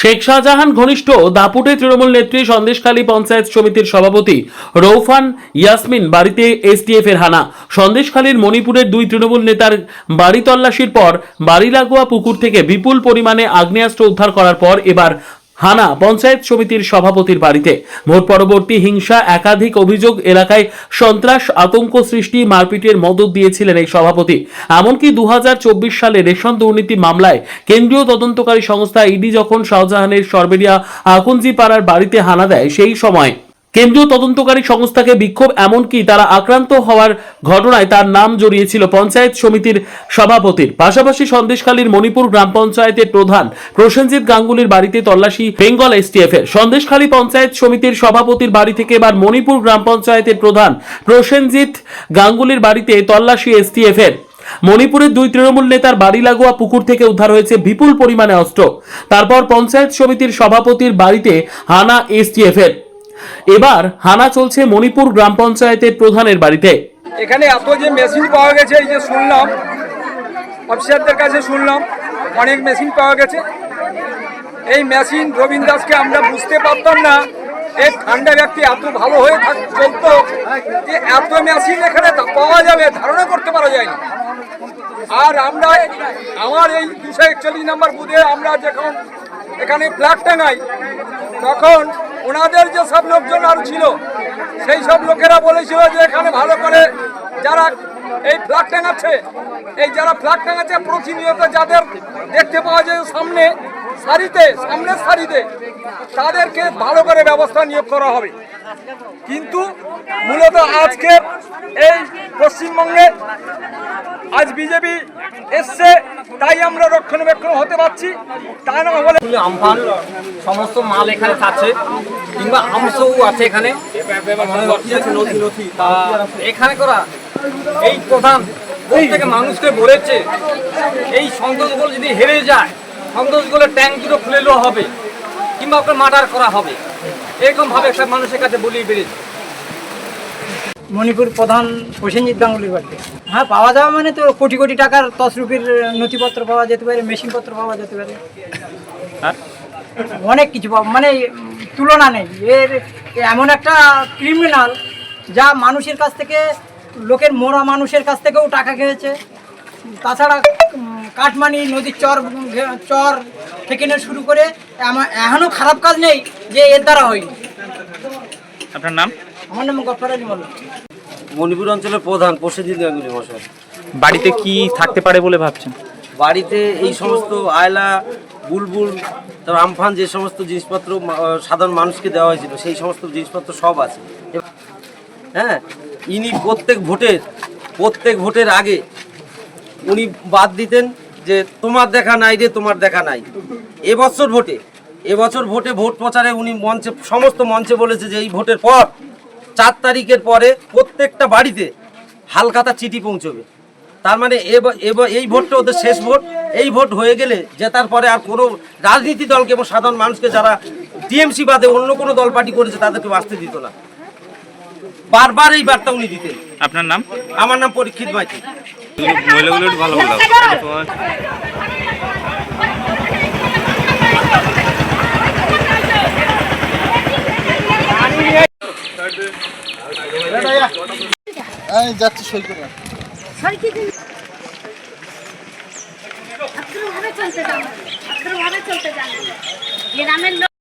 শেখ শাহজাহান ঘনিষ্ঠ দাপুটে তৃণমূল নেত্রী সন্দেশখালী পঞ্চায়েত সমিতির সভাপতি রৌফান ইয়াসমিন বাড়িতে এসটিএফ এর হানা। সন্দেশখালীর মণিপুরের দুই তৃণমূল নেতার বাড়ি তল্লাশির পর বাড়ি লাগোয়া পুকুর থেকে বিপুল পরিমাণে আগ্নেয়াস্ত্র উদ্ধার করার পর এবার হানা পঞ্চায়েত সমিতির সভাপতির বাড়িতে। ভোট পরবর্তী হিংসা, একাধিক অভিযোগ, এলাকায় সন্ত্রাস, আতঙ্ক সৃষ্টি, মারপিটের মদত দিয়েছিলেন এই সভাপতি। এমনকি 2024 সালে রেশন দুর্নীতি মামলায় কেন্দ্রীয় তদন্তকারী সংস্থা ইডি যখন শাহজাহানের সরবেরিয়া আকুঞ্জি পাড়ার বাড়িতে হানা দেয়, সেই সময় কেন্দ্রীয় তদন্তকারী সংস্থাকে বিক্ষোভ, এমনকি তারা আক্রান্ত হওয়ার ঘটনায় তার নাম জড়িয়েছিল পঞ্চায়েত সমিতির সভাপতির। পাশাপাশি সন্দেশখালীর মণিপুর গ্রাম পঞ্চায়েতের প্রধান প্রসেনজিৎ গাঙ্গুলির বাড়িতে তল্লাশি বেঙ্গল এসটিএফ এর। সন্দেশখালী পঞ্চায়েত সমিতির সভাপতির বাড়ি থেকে এবার মণিপুর গ্রাম পঞ্চায়েতের প্রধান প্রসেনজিৎ গাঙ্গুলির বাড়িতে তল্লাশি এসটিএফ এর। মণিপুরের দুই তৃণমূল নেতার বাড়ি লাগোয়া পুকুর থেকে উদ্ধার হয়েছে বিপুল পরিমাণে অস্ত্র। তারপর পঞ্চায়েত সমিতির সভাপতির বাড়িতে হানা এসটিএফ এর। এবার হানা চলছে মণিপুর গ্রাম পঞ্চায়েতের প্রধানের বাড়িতে। এখানে এত যে মেশিন পাওয়া গেছে, এই যে শুনলাম অফিসারদের কাছে, শুনলাম অনেক মেশিন পাওয়া গেছে। এই মেশিন রবীন্দ্র দাসকে আমরা বুঝতে পারতাম না এই ঠান্ডা ব্যক্তি এত ভালো হয়ে চলতো যে এত মেশিন এখানে পাওয়া যাবে ধারণা করতে পারা যায়নি। আর আমরা আমার এই 241 নম্বর বুথে আমরা যখন এখানে ফ্ল্যাগ টাঙাই, তখন ওনাদের যে সব লোকজন আর ছিল, সেই সব লোকেরা বলেছিল যে এখানে ভালো করে যারা এই ফ্ল্যাগ টাঙাচ্ছে, এই যারা ফ্ল্যাগ টাঙাচ্ছে প্রতিনিয়ত যাদের দেখতে পাওয়া যায় সামনের সারিতে, তাদেরকে ভালো করে ব্যবস্থা নিয়োগ করা হবে। কিন্তু মূলত আজকে এই পশ্চিমবঙ্গে আজ বিজেপি এসছে, তাই আমরা রক্ষণাবেক্ষণ হতে পারছি। তা না হলে আমফান সমস্ত মাল এখানে আছে, কিংবা আমসও আছে এখানে। এখানে করা এই প্রধান প্রত্যেকে মানুষকে বলেছে এই সন্তোষগুলো যদি হেরে যায়, সন্তোষগুলো ট্যাঙ্ক দুটো খুলে দেওয়া হবে, কিংবা ওকে মার্ডার করা হবে, এরকম ভাবে একটা মানুষের কাছে বলিয়ে বেরিয়েছে। মণিপুর প্রধান প্রসেনজিৎ গাঙ্গুলির বাড়িতে হ্যাঁ পাওয়া যাওয়া মানে তো কোটি কোটি টাকার তছরূপির নথিপত্র পাওয়া যেতে পারে, মেশিনপত্র পাওয়া যেতে পারে, অনেক কিছু পাওয়া, মানে তুলনা নেই। এর এমন একটা ক্রিমিনাল যা মানুষের কাছ থেকে, লোকের মোরা মানুষের কাছ থেকেও টাকা খেয়েছে। তাছাড়া কাটমানি, নদীর চর থেকে শুরু করে এখনও খারাপ কাজ নেই যে এর দ্বারা হয়নি। আপনার নাম? আমার নাম গফর আলী মোল্লা। মণিপুর অঞ্চলের প্রধান প্রসেনজিৎ গাঙ্গুলি মশাই। বাড়িতে কি থাকতে পারে বলে ভাবছেন? বাড়িতে এই সমস্ত আয়লা, বুলবুল, তারপর আমফান, যে সমস্ত জিনিসপত্র সাধারণ মানুষকে দেওয়া হয়েছিল, সেই সমস্ত জিনিসপত্র সব আছে। হ্যাঁ, ইনি প্রত্যেক ভোটের আগে উনি বাদ দিতেন যে তোমার দেখা নাই রে, তোমার দেখা নাই। এবছর ভোটে ভোট প্রচারে উনি সমস্ত মঞ্চে বলেছে যে এই ভোটের পর 4 তারিখের পরে প্রত্যেকটা বাড়িতে হালখাতা চিঠি পৌঁছবে। তার মানে এই ভোটটা ওদের শেষ ভোট। এই ভোট হয়ে গেলে জেতার পরে আর কোনো রাজনীতি দলকে এবং সাধারণ মানুষকে, যারা টিএমসি বাদে অন্য কোনো দল পার্টি করেছে, তাদেরকে বাঁচতে দিত না। বারবার এই বার্তা উনি দিতেন। আপনার নাম? আমার নাম পরীক্ষিত মাইতি। মহিলাগুলো ভালো ভালো যাচ্ছি সই করে চলতে যান